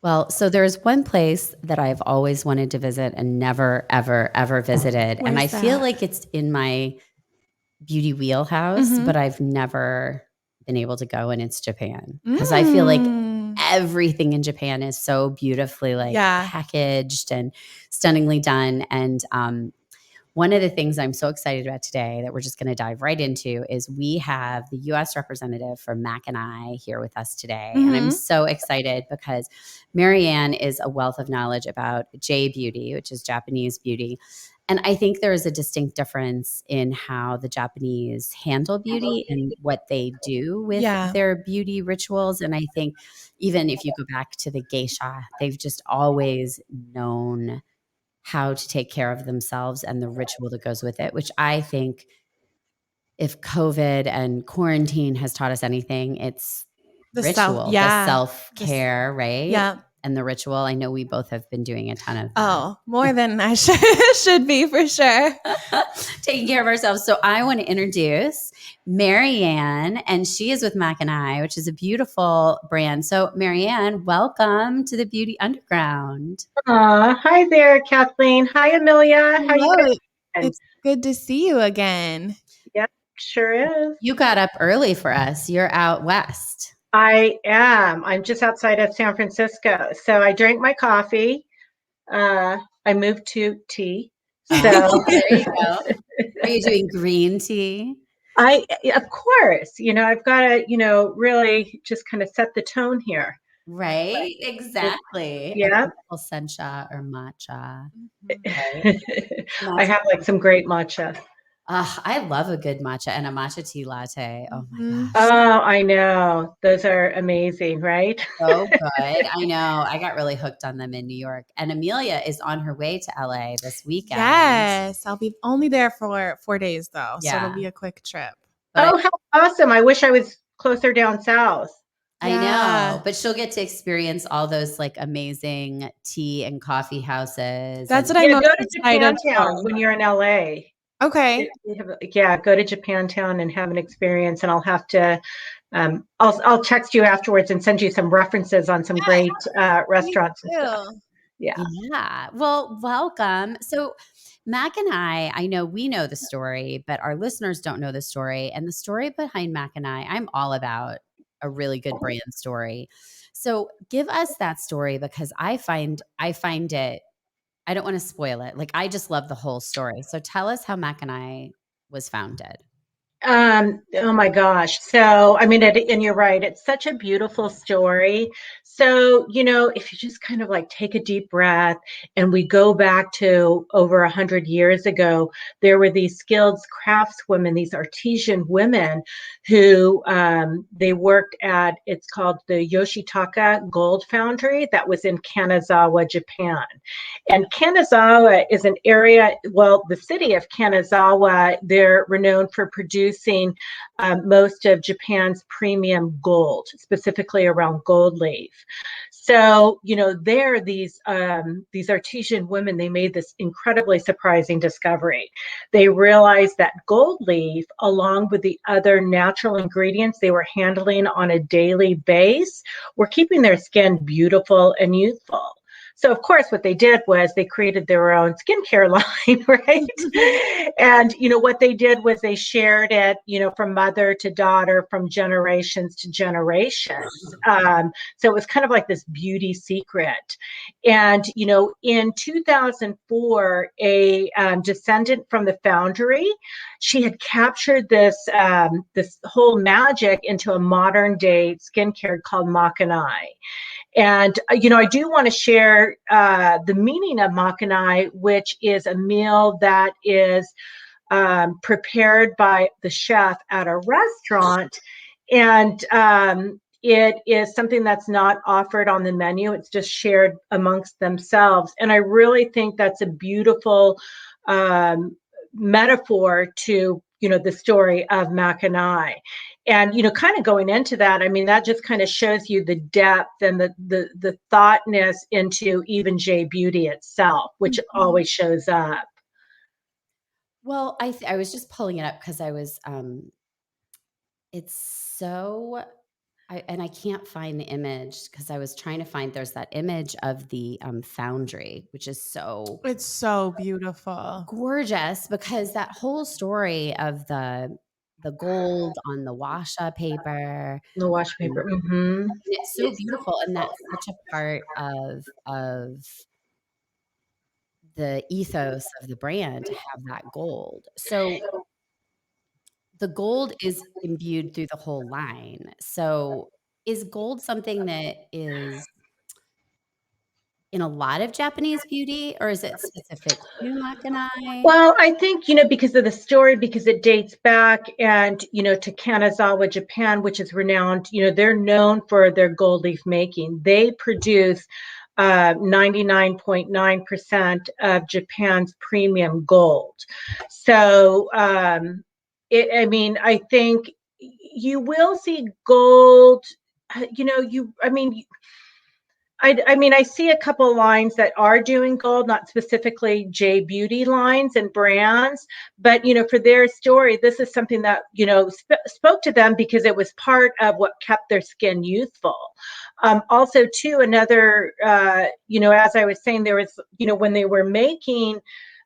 Well, so there's one place that I've always wanted to visit and never, ever, ever visited. And I Where's feel that? like it's in my beauty wheelhouse, but I've never been able to go, and it's Japan. Because I feel like everything in Japan is so beautifully packaged and stunningly done. And one of the things I'm so excited about today that we're just going to dive right into is we have the U.S. representative for Makanai here with us today. And I'm so excited because MaryAnn is a wealth of knowledge about J beauty, which is Japanese beauty. And I think there is a distinct difference in how the Japanese handle beauty and what they do with their beauty rituals. And I think even if you go back to the geisha, they've just always known how to take care of themselves and the ritual that goes with it, which I think if COVID and quarantine has taught us anything, it's the ritual, the self-care, right? Yeah. And the ritual. I know we both have been doing a ton of that. Oh, more than I should be for sure. Taking care of ourselves. So I want to introduce MaryAnn, and she is with Makanai, which is a beautiful brand. So MaryAnn, welcome to the Beauty Underground. Hi there, Kathleen. Hi, Amelia. How you Hello. doing? It's good to see you again. Yep, sure is. You got up early for us. You're out west. I am. I'm just outside of San Francisco. So I drank my coffee. I moved to tea. So there you go. Are you doing green tea? Of course, I've got to, really just kind of set the tone here. Right, exactly. Yeah. Sencha or matcha. Right? I have like some great matcha. I love a good matcha and a matcha tea latte. Oh my gosh. Oh, I know. Those are amazing, right? So good. I know. I got really hooked on them in New York. And Amelia is on her way to LA this weekend. Yes. I'll be only there for 4 days though. So it'll be a quick trip. But how awesome. I wish I was closer down south. I know, but she'll get to experience all those like amazing tea and coffee houses. That's what I'm go to Japantown when you're in LA. Okay. Go to Japantown and have an experience, and I'll have to I'll text you afterwards and send you some references on some great restaurants and stuff. Yeah. Well, welcome. So Makanai, I know we know the story, but our listeners don't know the story. And the story behind Makanai, I'm all about a really good brand story. So give us that story, because I find it, I don't want to spoil it. Like, I just love the whole story. So tell us how Makanai was founded. Oh my gosh. So, I mean, and you're right. It's such a beautiful story. So, if you just kind of like take a deep breath and we go back to over 100 years ago, there were these skilled craftswomen, these artisan women who they worked at, it's called the Yoshitaka Gold Foundry that was in Kanazawa, Japan. And Kanazawa is an area, well, the city of Kanazawa, they're renowned for producing most of Japan's premium gold, specifically around gold leaf. So, there, these artisan women, they made this incredibly surprising discovery. They realized that gold leaf, along with the other natural ingredients they were handling on a daily basis, were keeping their skin beautiful and youthful. So, of course, what they did was they created their own skincare line, right? And, what they did was they shared it, from mother to daughter, from generations to generations. So it was kind of like this beauty secret. And, in 2004, a descendant from the foundry, she had captured this whole magic into a modern day skincare called Makanai. And, I do want to share the meaning of Makanai, which is a meal that is prepared by the chef at a restaurant. And it is something that's not offered on the menu. It's just shared amongst themselves. And I really think that's a beautiful metaphor to, the story of Makanai. And, kind of going into that, I mean, that just kind of shows you the depth and the thoughtness into even J beauty itself, which always shows up. Well, I was just pulling it up because I was, it's so, I can't find the image because I was trying to find, there's that image of the foundry, which is it's so beautiful, gorgeous, because that whole story of the gold on the washa paper, The wash paper. Mm-hmm. it's so beautiful, and that's such a part of the ethos of the brand, to have that gold. So the gold is imbued through the whole line. So is gold something that is in a lot of Japanese beauty, or is it specific to Makanai? Well, I think, because of the story, because it dates back and, to Kanazawa, Japan, which is renowned, they're known for their gold leaf making. They produce 99.9% of Japan's premium gold. So, I think you will see gold, I see a couple of lines that are doing gold, not specifically J Beauty lines and brands, but for their story, this is something that spoke to them because it was part of what kept their skin youthful. Also, too, another, as I was saying, there was, when they were making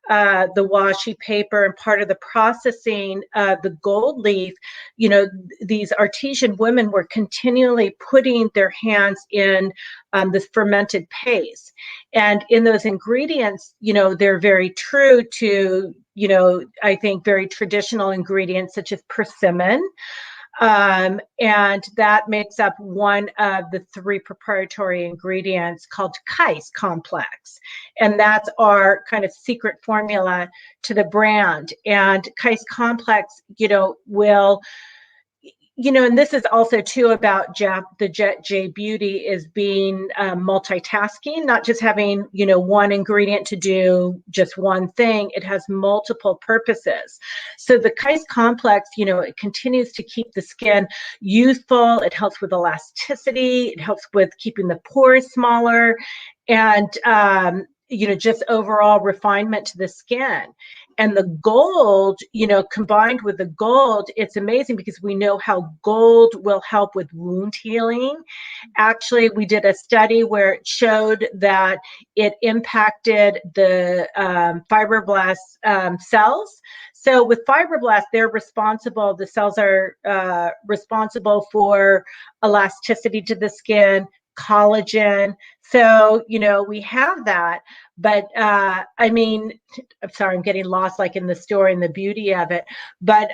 the washi paper and part of the processing of the gold leaf, these artesian women were continually putting their hands in this fermented paste. And in those ingredients, they're very true to, I think very traditional ingredients such as persimmon. And that makes up one of the 3 proprietary ingredients called Kais complex. And that's our kind of secret formula to the brand. And Kais complex, will, and this is also too about the J Beauty is being multitasking, not just having, one ingredient to do just one thing. It has multiple purposes. So the Kais complex, it continues to keep the skin youthful. It helps with elasticity. It helps with keeping the pores smaller, and just overall refinement to the skin. And the gold, combined with the gold, it's amazing because we know how gold will help with wound healing. Actually, we did a study where it showed that it impacted the fibroblast cells. So with fibroblasts, the cells are responsible for elasticity to the skin, collagen. So, we have that. But I'm sorry, I'm getting lost like in the story and the beauty of it. But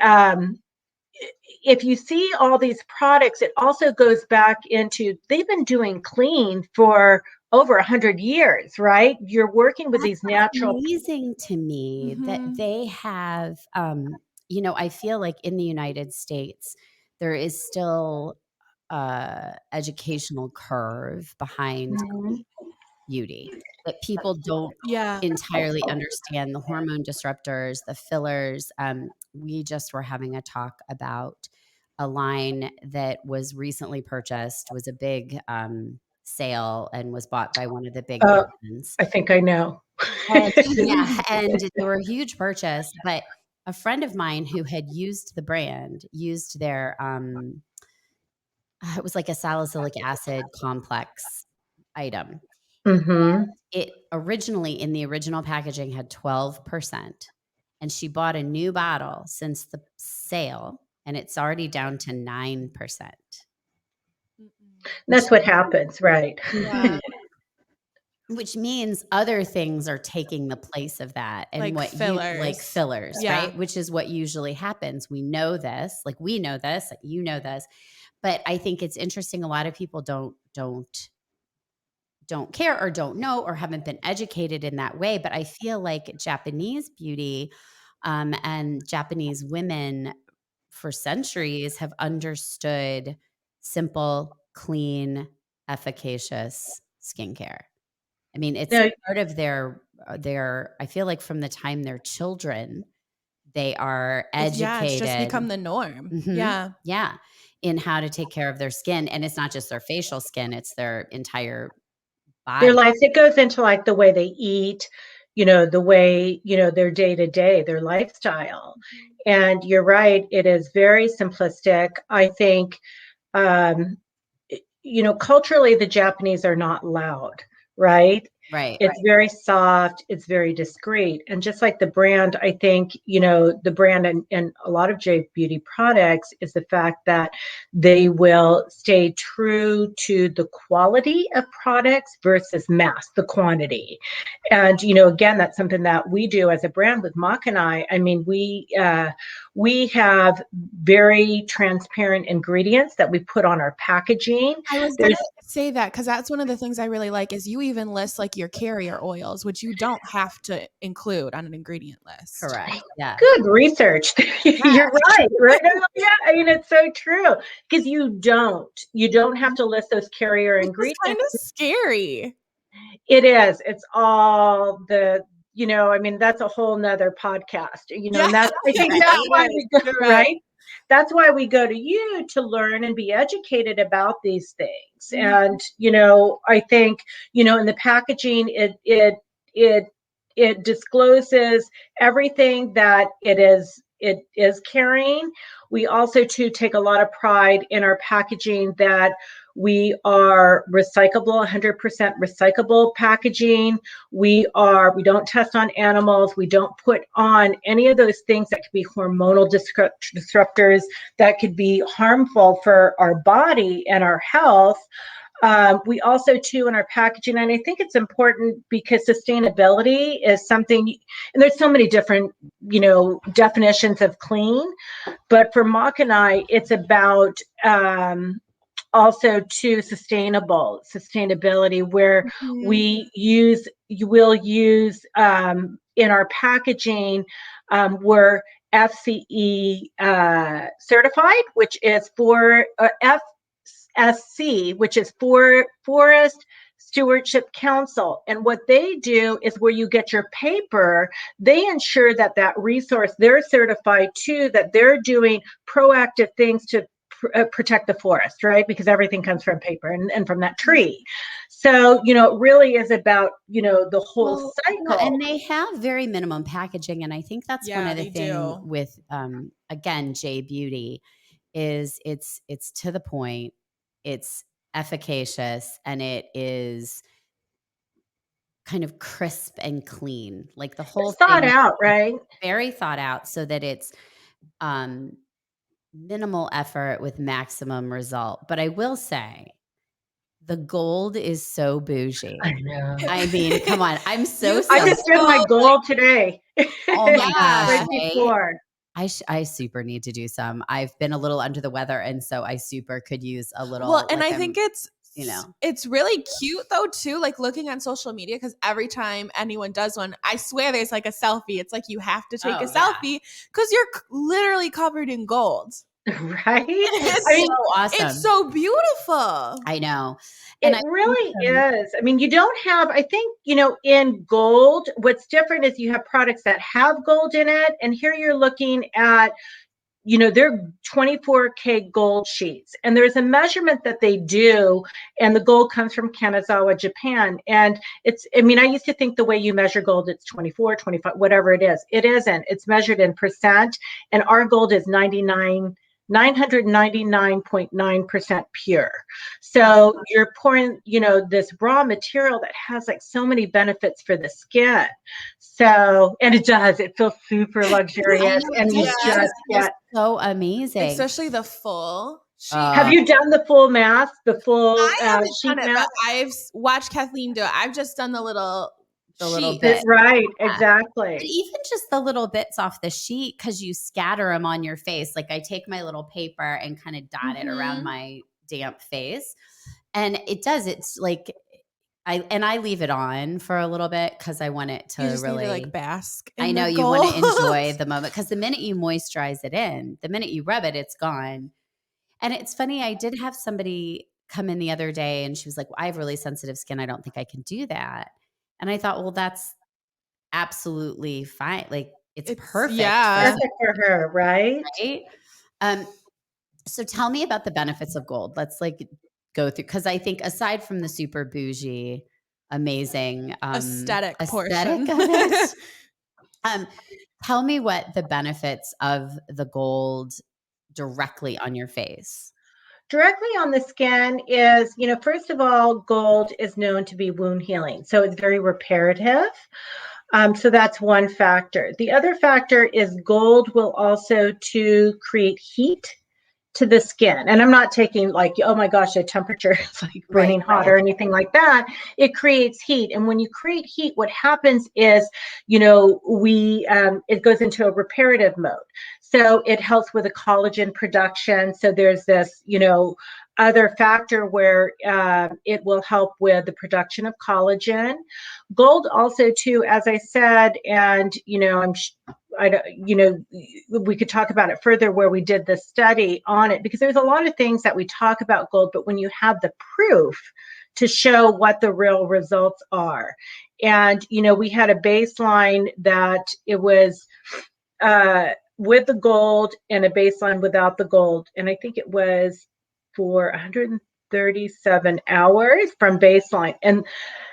if you see all these products, it also goes back into, they've been doing clean for over 100 years, right? You're working with these natural. Amazing to me that they have, I feel like in the United States, there is still educational curve behind beauty, that people don't entirely understand the hormone disruptors, the fillers. We just were having a talk about a line that was recently purchased, was a big sale, and was bought by one of the big brands. I think I know. And, and they were a huge purchase, but a friend of mine who had used the brand used their it was like a salicylic acid complex item. It originally, in the original packaging, had 12%, and she bought a new bottle since the sale, and it's already down to 9%. That's what happens, right? Yeah. Which means other things are taking the place of that, and like fillers, right? Which is what usually happens. We know this, you know this, but I think it's interesting. A lot of people don't care or don't know or haven't been educated in that way. But I feel like Japanese beauty and Japanese women for centuries have understood simple, clean, efficacious skincare. I mean, it's part of their, I feel like from the time they're children, they are educated. It's just become the norm. Yeah. In how to take care of their skin. And it's not just their facial skin, it's their entire body. Their life, it goes into like the way they eat, the way, their day to day, their lifestyle. And you're right, it is very simplistic. I think culturally, the Japanese are not loud, right? Right. It's very soft. It's very discreet. And just like the brand, I think, the brand and a lot of J Beauty products is the fact that they will stay true to the quality of products versus mass, the quantity. And, again, that's something that we do as a brand with Makanai. I mean, we have very transparent ingredients that we put on our packaging. I was going to say that because that's one of the things I really like is you even list like your carrier oils, which you don't have to include on an ingredient list. Correct. Yeah. Good research. You're right. Right. Yeah. I mean, it's so true because you don't have to list those carrier ingredients. It's kind of scary. It is. It's all I mean, that's a whole nother podcast, and that's, I think that's why we go, right? That's why we go to you to learn and be educated about these things. And, I think, in the packaging, it discloses everything that it is carrying. We also too take a lot of pride in our packaging that we are recyclable, 100% recyclable packaging. We don't test on animals. We don't put on any of those things that could be hormonal disruptors that could be harmful for our body and our health. We also too in our packaging, and I think it's important because sustainability is something, and there's so many different, definitions of clean, but for Makanai, it's about, also to sustainability where you will use in our packaging, we're FCE certified, which is for FSC, which is for Forest Stewardship Council. And what they do is where you get your paper, they ensure that resource, they're certified too, that they're doing proactive things to protect the forest, right? Because everything comes from paper and from that tree. So, it really is about, the whole cycle. And they have very minimum packaging. And I think that's one of the things with, again, J Beauty is it's to the point, it's efficacious, and it is kind of crisp and clean. Like the whole thing thought out, right? Very thought out so that it's, minimal effort with maximum result. But I will say the gold is so bougie. I know. I mean, come on. I'm so I just did my gold today. Oh my gosh. Before. I super need to do some. I've been a little under the weather, and so I super could use a little. Well, and I think it's really cute though too, like looking on social media, because every time anyone does one, I swear there's like a selfie. It's like you have to take a selfie because you're literally covered in gold. Right? It's so awesome. It's so beautiful. I know. And it really is. I mean, you don't have, I think, in gold, what's different is you have products that have gold in it. And here you're looking at, they're 24K gold sheets. And there's a measurement that they do, and the gold comes from Kanazawa, Japan. And I used to think the way you measure gold, it's 24, 25, whatever it is. It isn't. It's measured in percent. And our gold is 999.9% pure. So you're pouring, this raw material that has like so many benefits for the skin. So, and it feels super luxurious. And you just get so amazing. Especially the full sheet. Have you done the full mask? The full sheet mask? I've watched Kathleen do it. I've just done the little bit. Right, exactly. And even just the little bits off the sheet, because you scatter them on your face. Like I take my little paper and kind of dot it around my damp face. And it's like, I leave it on for a little bit because I want it to really like bask. I know you want to enjoy the moment, because the minute you moisturize it in, the minute you rub it, it's gone. And it's funny, I did have somebody come in the other day and she was like, well, I have really sensitive skin. I don't think I can do that. And I thought, well, that's absolutely fine. Like it's perfect. Yeah. Perfect for her, right? Right. So tell me about the benefits of gold. Let's go through, because I think aside from the super bougie, amazing aesthetic portion of it, tell me what the benefits of the gold directly on your face. Directly on the skin is, first of all, gold is known to be wound healing. So it's very reparative. So that's one factor. The other factor is gold will also to create heat to the skin. And I'm not taking like, oh my gosh, the temperature is like burning hot or anything like that. It creates heat. And when you create heat, what happens is, it goes into a reparative mode. So it helps with the collagen production. So there's this, other factor where it will help with the production of collagen. Gold also too, as I said, and, we could talk about it further where we did the study on it, because there's a lot of things that we talk about gold, but when you have the proof to show what the real results are. And, we had a baseline that it was with the gold and a baseline without the gold. And I think it was for 137 hours from baseline. And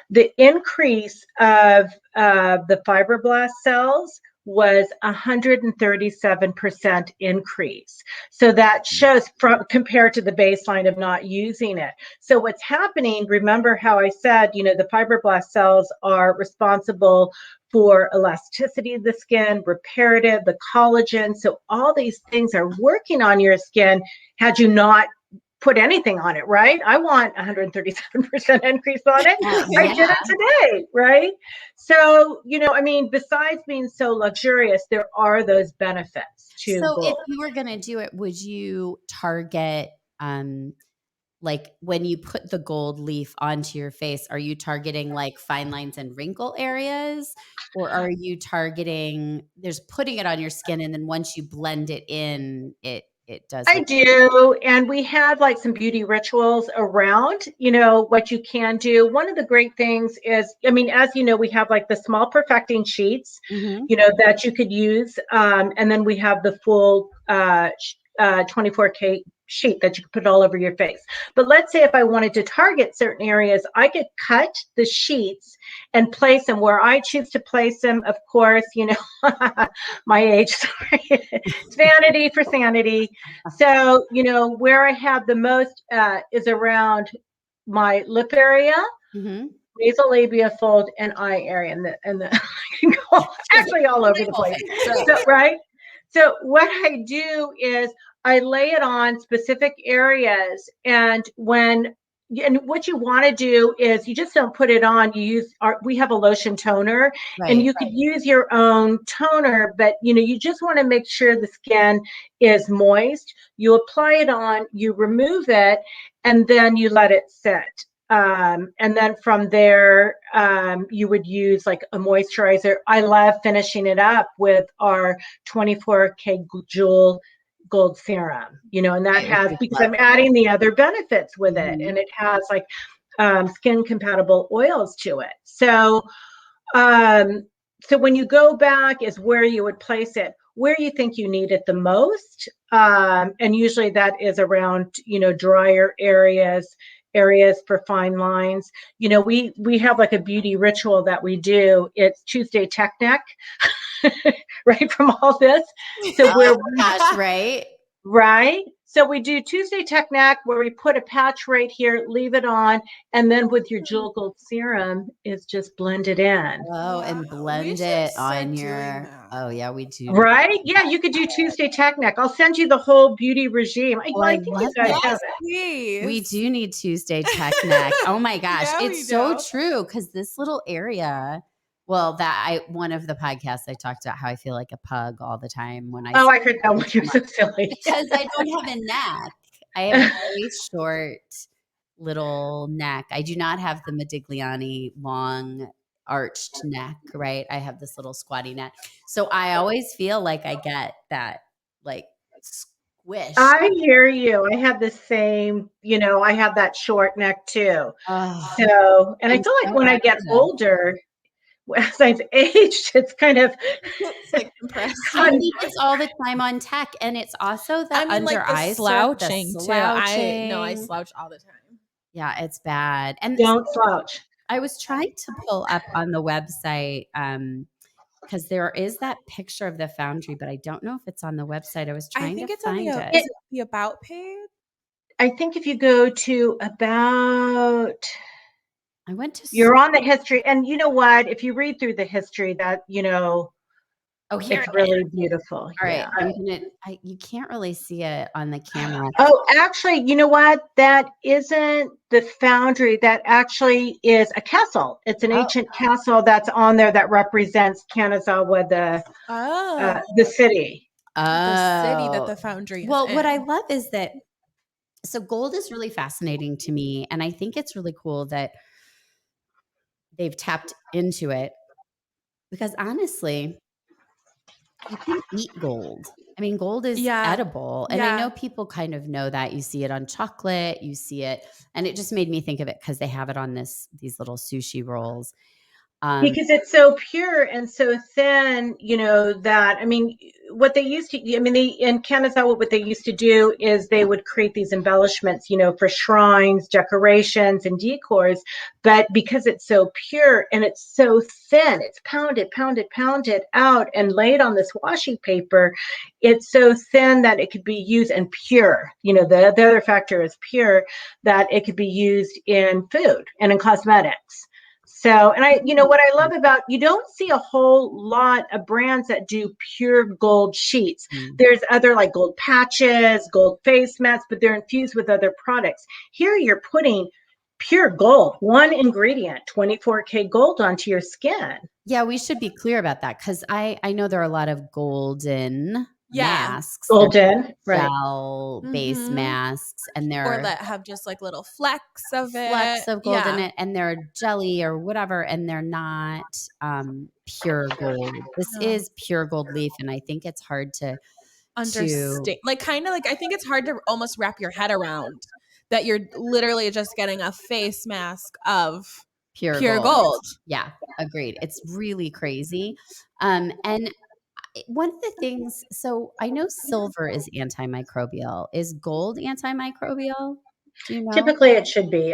the increase of the fibroblast cells was 137% increase. So that shows compared to the baseline of not using it. So what's happening, remember how I said, the fibroblast cells are responsible for elasticity of the skin, reparative, the collagen. So all these things are working on your skin had you not put anything on it, right? I want 137% increase on it. I did it today, right? So, besides being so luxurious, there are those benefits to gold. So if you were going to do it, would you target, like when you put the gold leaf onto your face, are you targeting like fine lines and wrinkle areas? Or are you targeting, there's putting it on your skin and then once you blend it in, it does. I do. And we have like some beauty rituals around, what you can do. One of the great things is, as you know, we have like the small perfecting sheets, that you could use. And then we have the full 24K sheet that you could put all over your face. But let's say if I wanted to target certain areas, I could cut the sheets and place them where I choose to place them. Of course, my age, sorry, it's vanity for sanity. So, where I have the most is around my lip area, nasolabial fold, and eye area, and the actually all over the place. So, right. So what I do is I lay it on specific areas, and what you want to do is you just don't put it on. We have a lotion toner, and you could use your own toner, but you just want to make sure the skin is moist. You apply it on, you remove it, and then you let it sit. And then from there, you would use like a moisturizer. I love finishing it up with our 24K Jewel Gold Serum, and that has, because I'm adding the other benefits with it, and it has like skin compatible oils to it. So, so when you go back is where you would place it, where you think you need it the most. And usually that is around, drier areas for fine lines. We have like a beauty ritual that we do. It's Tuesday Tech Neck, right, from all this. So right. So we do Tuesday Tech Neck, where we put a patch right here, leave it on, and then with your Jewel Gold Serum, it's just blended in. Oh, and blend it on your. Oh yeah, we do. Right? Yeah, you could do Tuesday Tech Neck. I'll send you the whole beauty regime. I think you guys have it. We do need Tuesday Tech Neck. Oh my gosh, it's so true, because this little area. Well, one of the podcasts I talked about how I feel like a pug all the time when I. Oh, I heard that one. You're so silly. Because I don't have a neck. I have a very short little neck. I do not have the Modigliani long arched neck, right? I have this little squatty neck. So I always feel like I get that like squish. I hear you. I have the same, I have that short neck too. So, and I feel like when I get older, as I've aged, it's kind of like compressed. It's all the time on tech, and it's also the under eye slouching too. I slouch all the time. Yeah, it's bad. And don't slouch. I was trying to pull up on the website because there is that picture of the foundry, but I don't know if it's on the website. I was trying to find it. Is it the about page? I think if you go to about, I went to. You're on the history, and you know what? If you read through the history, that Oh, here it's really beautiful. All right, you can't really see it on the camera. Oh, actually, you know what? That isn't the foundry. That actually is a castle. It's an ancient castle that's on there that represents Kanazawa, the city. The city that the foundry is in. What I love is that, so gold is really fascinating to me, and I think it's really cool that they've tapped into it, because honestly, you can eat gold. I mean, gold is edible. And I know people kind of know that. You see it on chocolate, you see it. And it just made me think of it because they have it on these little sushi rolls. Because it's so pure and so thin, that, I mean, what they used to, in Kanazawa, what they used to do is they would create these embellishments, for shrines, decorations, and decors. But because it's so pure and it's so thin, it's pounded out and laid on this washi paper. It's so thin that it could be used, and pure, the other factor is pure, that it could be used in food and in cosmetics. So, and what I love about, you don't see a whole lot of brands that do pure gold sheets. There's other like gold patches, gold face masks, but they're infused with other products. Here you're putting pure gold, one ingredient, 24K gold onto your skin. Yeah, we should be clear about that, because I know there are a lot of golden masks. Golden, gel based masks, and or that have just like little flecks of gold in it, and they're jelly or whatever, and they're not pure gold. This is pure gold leaf, and I think it's hard to understand. Like, kind of like, I think it's hard to almost wrap your head around that you're literally just getting a face mask of pure gold. Yeah, agreed. It's really crazy. And one of the things, so I know silver is antimicrobial. Is gold antimicrobial? Do you know? Typically it should be.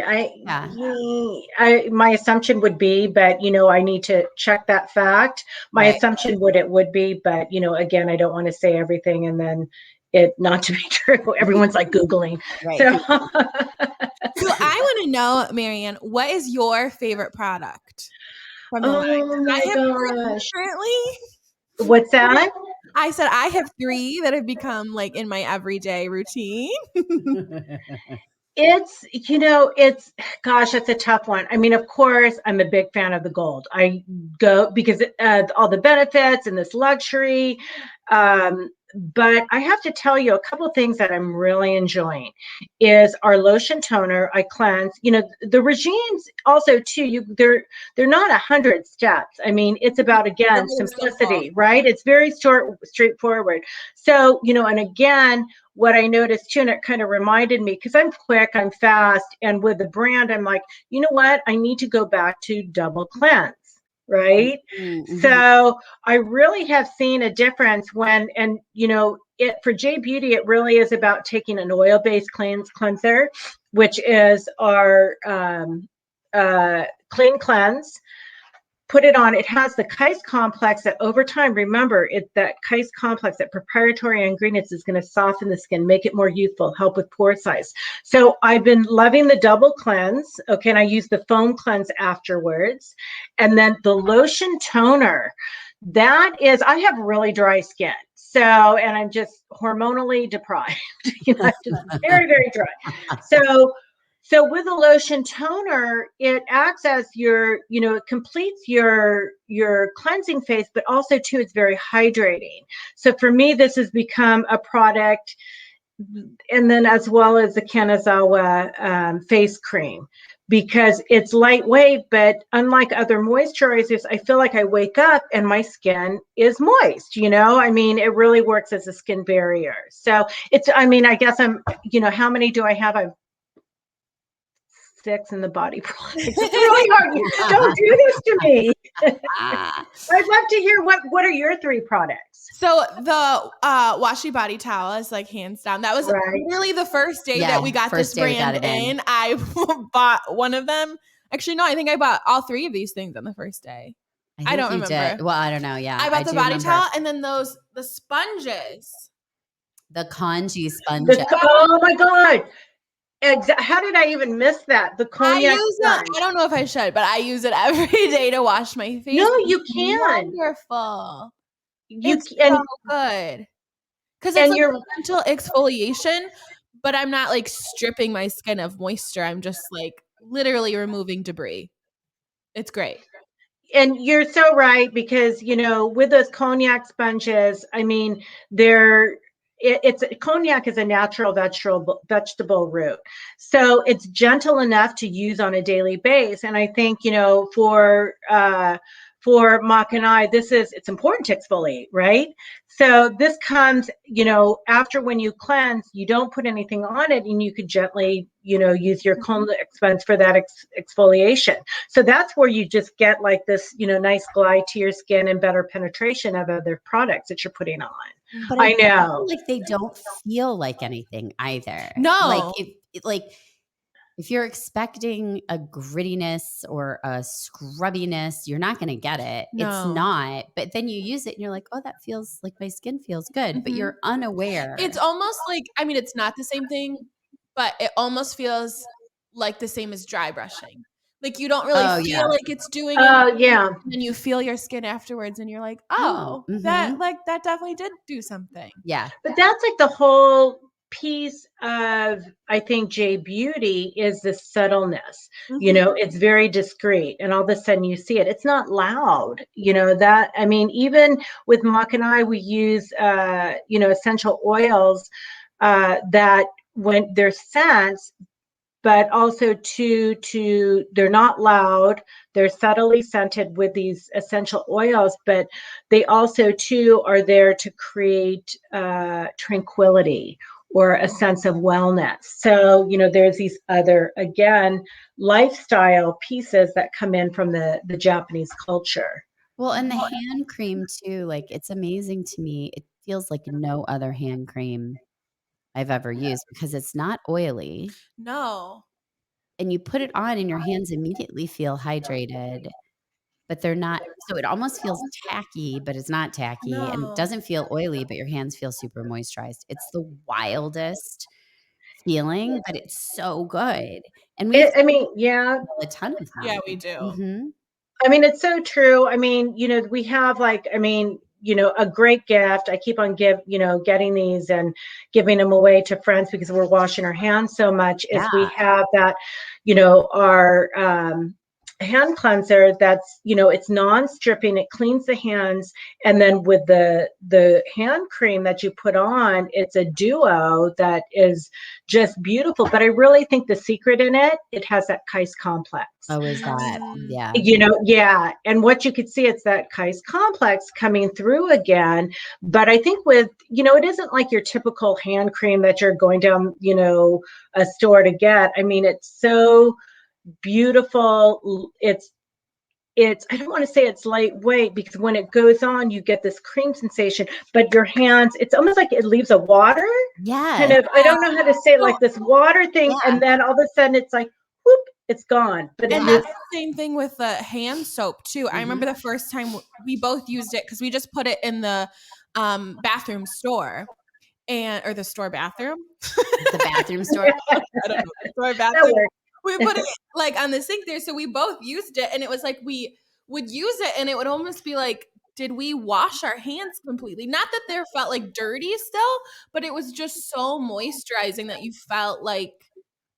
My assumption would be, but I need to check that fact. My assumption would be, but again, I don't want to say everything and then it not to be true. Everyone's like Googling. Right. So I want to know, MaryAnn, what is your favorite product from the line? My gosh. Currently. What's that? I said I have 3 that have become like in my everyday routine. It's gosh, that's a tough one. I mean, of course, I'm a big fan of the gold. I go because all the benefits and this luxury. But I have to tell you, a couple of things that I'm really enjoying is our lotion toner. I cleanse. The regimes also too. They're not 100 steps. I mean, it's about, again, simplicity, right? It's very straightforward. So and again, what I noticed too, and it kind of reminded me, because I'm quick, I'm fast, and with the brand, I'm like, you know what? I need to go back to double cleanse. Right. Mm-hmm. So I really have seen a difference when, and for J Beauty, it really is about taking an oil-based cleanser, which is our clean cleanse. Put it on. It has the Kais complex that over time, remember, that Kais complex, that proprietary ingredients, is going to soften the skin, make it more youthful, help with pore size. So I've been loving the double cleanse. Okay. And I use the foam cleanse afterwards. And then the lotion toner, that is, I have really dry skin. So, and I'm just hormonally deprived, I'm just very, very dry. So with a lotion toner, it acts as it completes your cleansing phase, but also too, it's very hydrating. So for me, this has become a product, and then as well as the Kanazawa face cream, because it's lightweight, but unlike other moisturizers, I feel like I wake up and my skin is moist, I mean, it really works as a skin barrier. So I guess how many do I have? I've 6 in the body product. It's really hard. Don't do this to me. I'd love to hear what are your 3 products. So the washi body towel is like hands down. That was really the first day that we got this brand in. I bought one of them. Actually, no, I think I bought all 3 of these things on the first day. I don't remember. Well, I don't know. Yeah, I bought the body towel, and then the sponges. The congee sponge. Oh my God. How did I even miss that? The cognac sponge. I don't know if I should, but I use it every day to wash my face. No, you can. Wonderful. It's so good. Because it's and like you're a gentle exfoliation, but I'm not like stripping my skin of moisture. I'm just like literally removing debris. It's great. And you're so right, because with those cognac sponges, I mean, cognac is a natural vegetable root, so it's gentle enough to use on a daily basis. And I think for Makanai, it's important to exfoliate, right? So this comes after, when you cleanse, you don't put anything on it, and you could gently use your cognac sponge for that exfoliation. So that's where you just get like this nice glide to your skin and better penetration of other products that you're putting on. But I know. like they don't feel like anything either. No. If you're expecting a grittiness or a scrubbiness, you're not going to get it. No. It's not. But then you use it and you're like, oh, that feels like my skin feels good. But you're unaware. It's almost like, I mean, it's not the same thing, but it almost feels like the same as dry brushing. Like you don't really feel like it's doing it. Yeah. And then you feel your skin afterwards and you're like, that definitely did do something. Yeah. But that's like the whole piece of, I think, J Beauty is the subtleness. It's very discreet, and all of a sudden you see it. It's not loud. That, I mean, even with Makanai, we use essential oils that, when they're scents, but also they're not loud. They're subtly scented with these essential oils, but they also too are there to create tranquility or a sense of wellness. So there's these other, again, lifestyle pieces that come in from the Japanese culture. Well, and the hand cream too, like, it's amazing to me. It feels like no other hand cream I've ever used, because it's not oily. No. And you put it on and your hands immediately feel hydrated, but they're not. So it almost feels tacky, but it's not tacky, and it doesn't feel oily, but your hands feel super moisturized. It's the wildest feeling, but it's so good. And we I mean, a ton of them. Yeah, we do. Mm-hmm. I mean, it's so true. I mean, we have, like, I mean, a great gift. I keep on getting these and giving them away to friends, because we're washing our hands so much. Is we have that, our hand cleanser that's, it's non-stripping. It cleans the hands, and then with the hand cream that you put on, it's a duo that is just beautiful. But I really think the secret in it has that Kais complex. Oh, is that? Yeah. Yeah. And what you could see, it's that Kais complex coming through again. But I think with, it isn't like your typical hand cream that you're going down, a store to get. I mean, it's so beautiful. It's I don't want to say it's lightweight, because when it goes on, you get this cream sensation, but your hands, it's almost like it leaves a water. Yeah. Kind of, I don't know how to say it, like this water thing. Yeah. And then all of a sudden it's like, whoop, it's gone. But and that's the same thing with the hand soap too. I remember the first time we both used it, because we just put it in the bathroom store, or the store bathroom. The bathroom store. I don't know. The store bathroom. We put it like on the sink there, so we both used it, and it was like we would use it, and it would almost be like, did we wash our hands completely? Not that they felt like dirty still, but it was just so moisturizing that you felt like,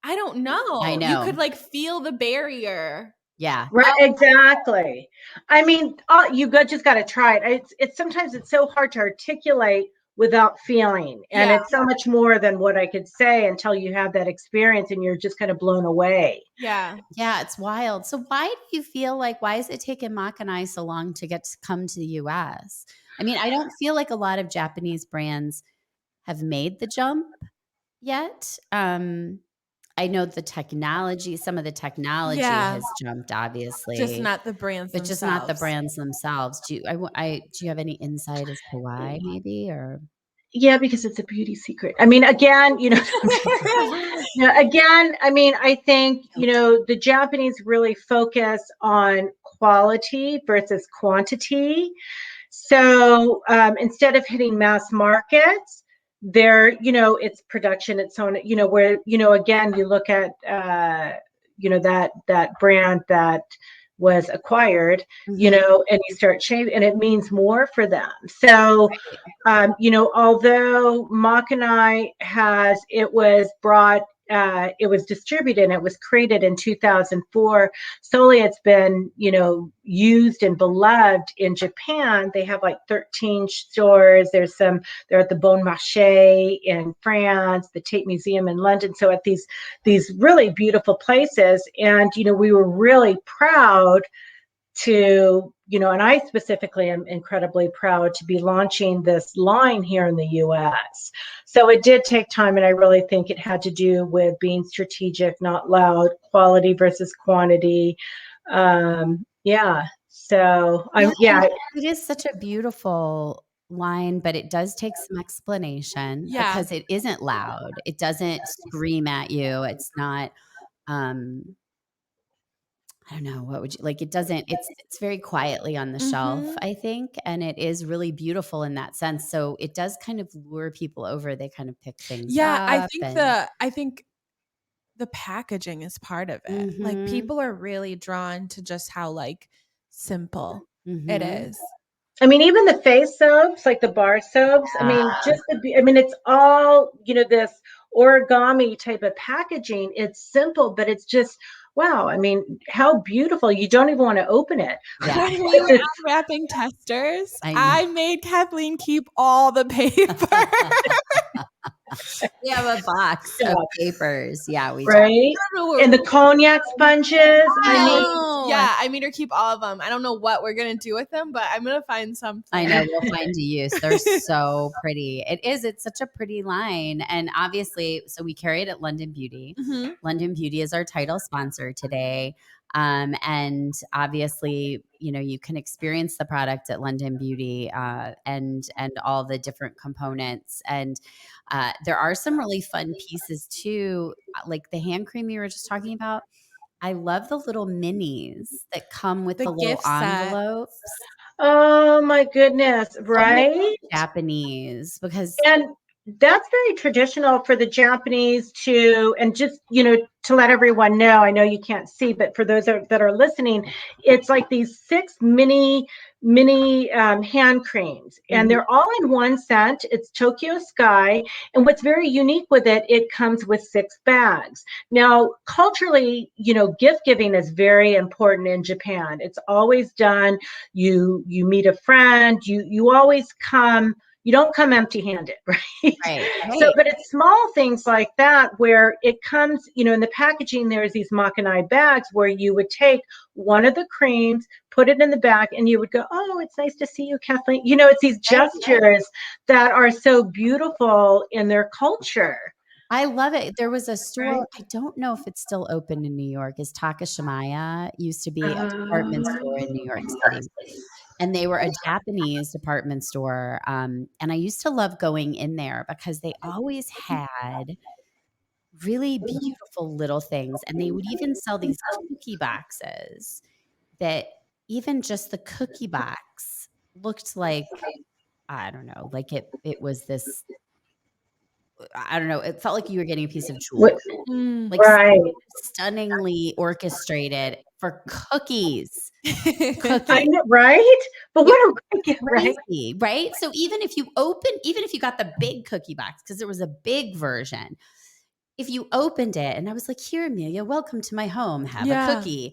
I don't know. I know. You could like feel the barrier. Yeah. Right. Exactly. I mean, you just got to try it. It's sometimes it's so hard to articulate without feeling. And it's so much more than what I could say until you have that experience and you're just kind of blown away. Yeah. Yeah, it's wild. So why do you feel like, why is it taking Makanai so long to come to the US? I mean, I don't feel like a lot of Japanese brands have made the jump yet. I know some of the technology has jumped, obviously. Just not the brands but themselves. Just not the brands themselves. Do you have any insight as to why, maybe? Or yeah, because it's a beauty secret. I mean, again, again, I mean, I think, the Japanese really focus on quality versus quantity. So instead of hitting mass markets, there, it's production, it's on, where, again, you look at, that brand that was acquired, and you start shaving, and it means more for them. So, although Makanai it was distributed and it was created in 2004. Solely, it's been, used and beloved in Japan. They have like 13 stores. They're at the Bon Marché in France, the Tate Museum in London. So at these really beautiful places. And, we were really proud to, and I specifically am incredibly proud to be launching this line here in the US. So it did take time, and I really think it had to do with being strategic, not loud, quality versus quantity. So it is such a beautiful line, but it does take some explanation because it isn't loud. It doesn't scream at you. It's not, I don't know, what would you like? It doesn't, it's very quietly on the shelf, I think. And it is really beautiful in that sense. So it does kind of lure people over. They kind of pick things up. I think the packaging is part of it. Like, people are really drawn to just how like simple it is. I mean, even the face soaps, like the bar soaps, I mean, it's all, this origami type of packaging. It's simple, but it's just, wow. I mean, how beautiful. You don't even want to open it. Yeah. When we were unwrapping testers, I made Kathleen keep all the paper. We have a box of papers. Yeah, we right. And the cognac sponges. I made her keep all of them. I don't know what we're gonna do with them, but I'm gonna find something. I know, we'll find a use. They're so pretty. It's such a pretty line. And obviously, so we carry it at London Beauty. London Beauty is our title sponsor today. And obviously, you can experience the product at London Beauty, and all the different components. And there are some really fun pieces too, like the hand cream you were just talking about. I love the little minis that come with the little envelopes. Oh my goodness, right? Japanese, because that's very traditional for the Japanese too. And just, to let everyone know, I know you can't see, but for those that are listening, it's like these 6 mini hand creams, and they're all in one scent. It's Tokyo Sky. And what's very unique with it, it comes with 6 bags. Now, culturally, gift giving is very important in Japan. It's always done. You meet a friend, you always come. You don't come empty-handed, right? So, but it's small things like that where it comes, in the packaging, there's these Makanai bags where you would take one of the creams, put it in the bag, and you would go, oh, it's nice to see you, Kathleen. It's these gestures that are so beautiful in their culture. I love it. There was a store, I don't know if it's still open in New York, is Takashimaya. Used to be a department store in New York City. And they were a Japanese department store. And I used to love going in there because they always had really beautiful little things. And they would even sell these cookie boxes that even just the cookie box looked like, I don't know, like it was this, I don't know. It felt like you were getting a piece of jewelry, like stunningly orchestrated for cookies. I know, right? But what a crazy, right? So even if you got the big cookie box, because there was a big version, if you opened it and I was like, here, Amelia, welcome to my home, have a cookie.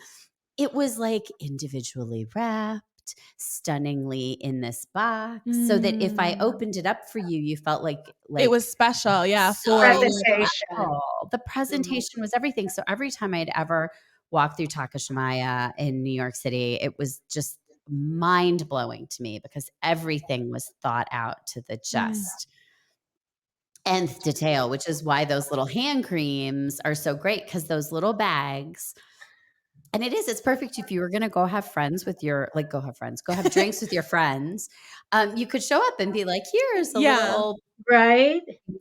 It was like individually wrapped, stunningly in this box, so that if I opened it up for you, you felt like it was special. Yeah. For presentation. The presentation was everything. So every time I'd ever walk through Takashimaya in New York City, it was just mind blowing to me because everything was thought out to the just nth detail, which is why those little hand creams are so great, because those little bags. And it's perfect if you were going to go have drinks with your friends. You could show up and be like, here's a little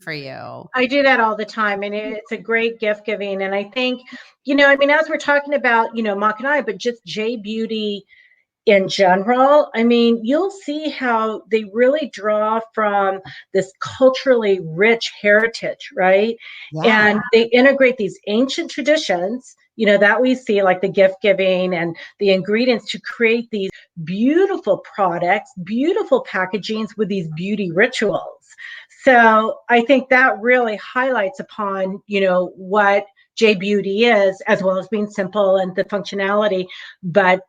for you. I do that all the time. And it's a great gift giving. And I think, as we're talking about, Makanai, but just J Beauty in general, I mean, you'll see how they really draw from this culturally rich heritage, right? Yeah. And they integrate these ancient traditions, that we see, like the gift giving and the ingredients, to create these beautiful products, beautiful packagings with these beauty rituals. So I think that really highlights upon, what J Beauty is, as well as being simple and the functionality, but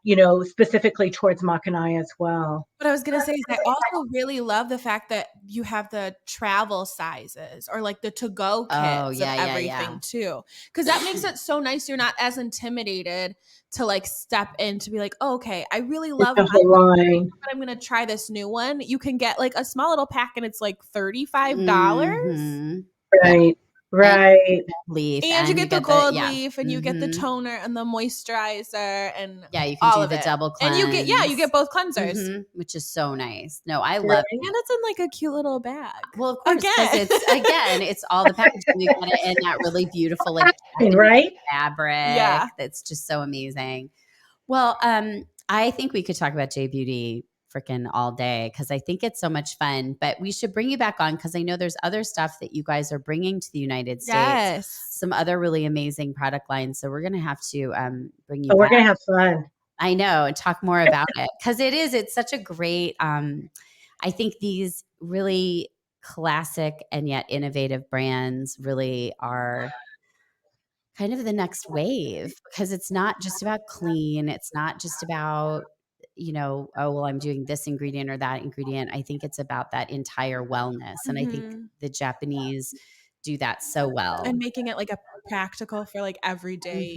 specifically towards Makanai as well. What I was gonna say is I also really love the fact that you have the travel sizes or like the to-go kits of everything too. Because that makes it so nice. You're not as intimidated to like step in to be like, oh, okay, I really love the whole line. but I'm gonna try this new one. You can get like a small little pack and it's like $35. Mm-hmm. Right. Right. Leaf, and you get the gold leaf, and you get the toner and the moisturizer, and you can all do of the it. double cleanse, and you get both cleansers, which is so nice. No, I love it, and it's in like a cute little bag. Well, of course, because it's all the packaging. You got it in that really beautiful like right fabric. That's just so amazing. Well, I think we could talk about J Beauty freaking all day, because I think it's so much fun. But we should bring you back on, because I know there's other stuff that you guys are bringing to the United States. Yes. Some other really amazing product lines. So we're going to have to bring you back. We're going to have fun. I know, and talk more about it, because it's such a great, I think these really classic and yet innovative brands really are kind of the next wave, because it's not just about clean. It's not just about, oh, well, I'm doing this ingredient or that ingredient. I think it's about that entire wellness. And I think the Japanese do that so well. And making it like a practical for like everyday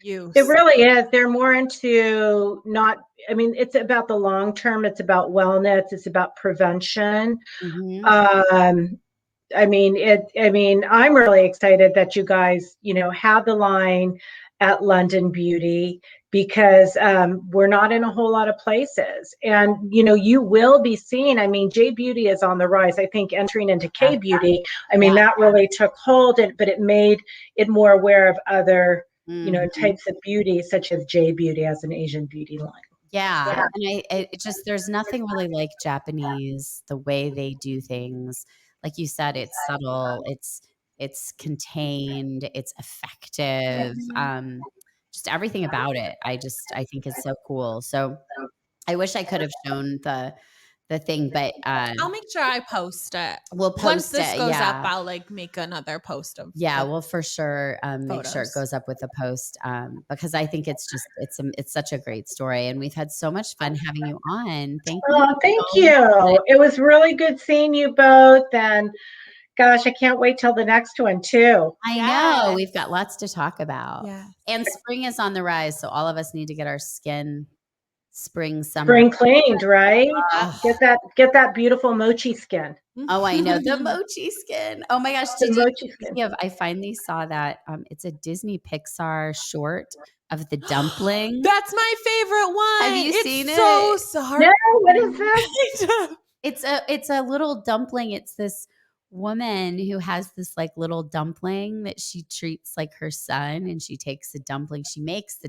use. It really is. They're more into it's about the long term. It's about wellness. It's about prevention. I'm really excited that you guys, have the line at London Beauty, because we're not in a whole lot of places. And, you will be seeing, J Beauty is on the rise. I think entering into K Beauty, that really took hold, but it made it more aware of other, types of beauty, such as J Beauty as an Asian beauty line. Yeah. And there's nothing really like Japanese, the way they do things. Like you said, it's subtle, it's contained, it's effective. Just everything about it. I think is so cool. So I wish I could have shown the thing, but I'll make sure I post it. We'll post once this it, goes up. I'll like make another post of we'll for sure make sure it goes up with a post, because I think it's such a great story, and we've had so much fun having you on. Thank you. Oh, thank you. It was really good seeing you both, and gosh, I can't wait till the next one too. I know, we've got lots to talk about. Yeah. And spring is on the rise, so all of us need to get our skin spring cleaned, right? Get that beautiful mochi skin. Oh, I know, the mochi skin. Oh my gosh, I finally saw that it's a Disney Pixar short of the dumpling. That's my favorite one. Have you seen it? So sorry. No, what is this? It's a little dumpling. It's this woman who has this like little dumpling that she treats like her son, and she makes the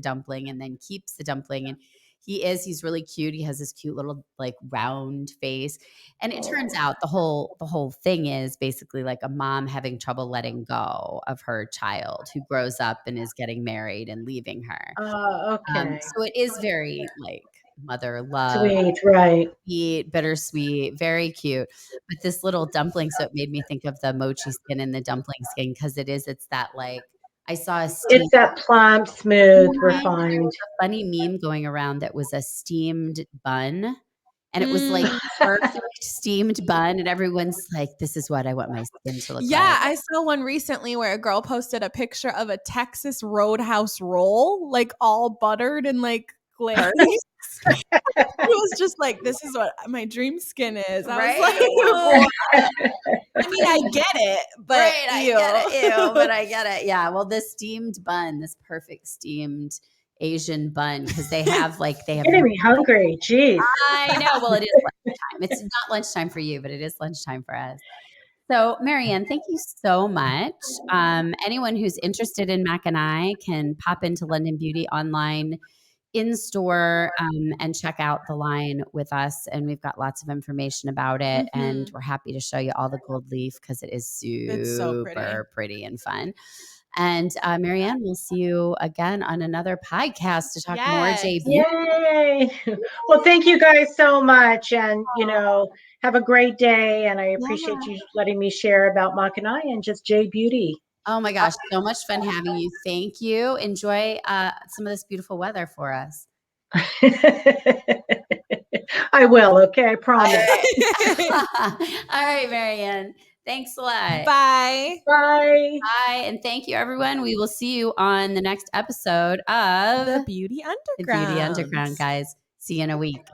dumpling and then keeps the dumpling, and he's really cute. He has this cute little like round face. And it turns out the whole thing is basically like a mom having trouble letting go of her child, who grows up and is getting married and leaving her. Oh, okay. So it is very like mother love. Sweet, right. Sweet, bittersweet, very cute. But this little dumpling, so it made me think of the mochi skin and the dumpling skin, because it's that like, I saw it's that plump, smooth, refined. There was a funny meme going around that was a steamed bun, and it was like perfect steamed bun, and everyone's like, "This is what I want my skin to look like." Yeah, I saw one recently where a girl posted a picture of a Texas Roadhouse roll, like all buttered and like glazed. It was just like, this is what my dream skin is. I was like, I get it, but I get it, but I get it. Yeah. Well, this steamed bun, this perfect steamed Asian bun, because they have getting me hungry. Jeez. I know. Well, it is lunchtime. It's not lunchtime for you, but it is lunchtime for us. So, MaryAnn, thank you so much. Anyone who's interested in Makanai can pop into London Beauty online in store and check out the line with us. And we've got lots of information about it. And we're happy to show you all the gold leaf because it is super pretty and fun. And MaryAnn, we'll see you again on another podcast to talk more JB. Yay! Well, thank you guys so much. And, have a great day. And I appreciate you letting me share about Makanai and just J Beauty. Oh my gosh, so much fun having you. Thank you. Enjoy some of this beautiful weather for us. I will. Okay, I promise. All right, MaryAnn. Thanks a lot. Bye. Bye. Bye. And thank you, everyone. We will see you on the next episode of The Beauty Underground. The Beauty Underground, guys. See you in a week.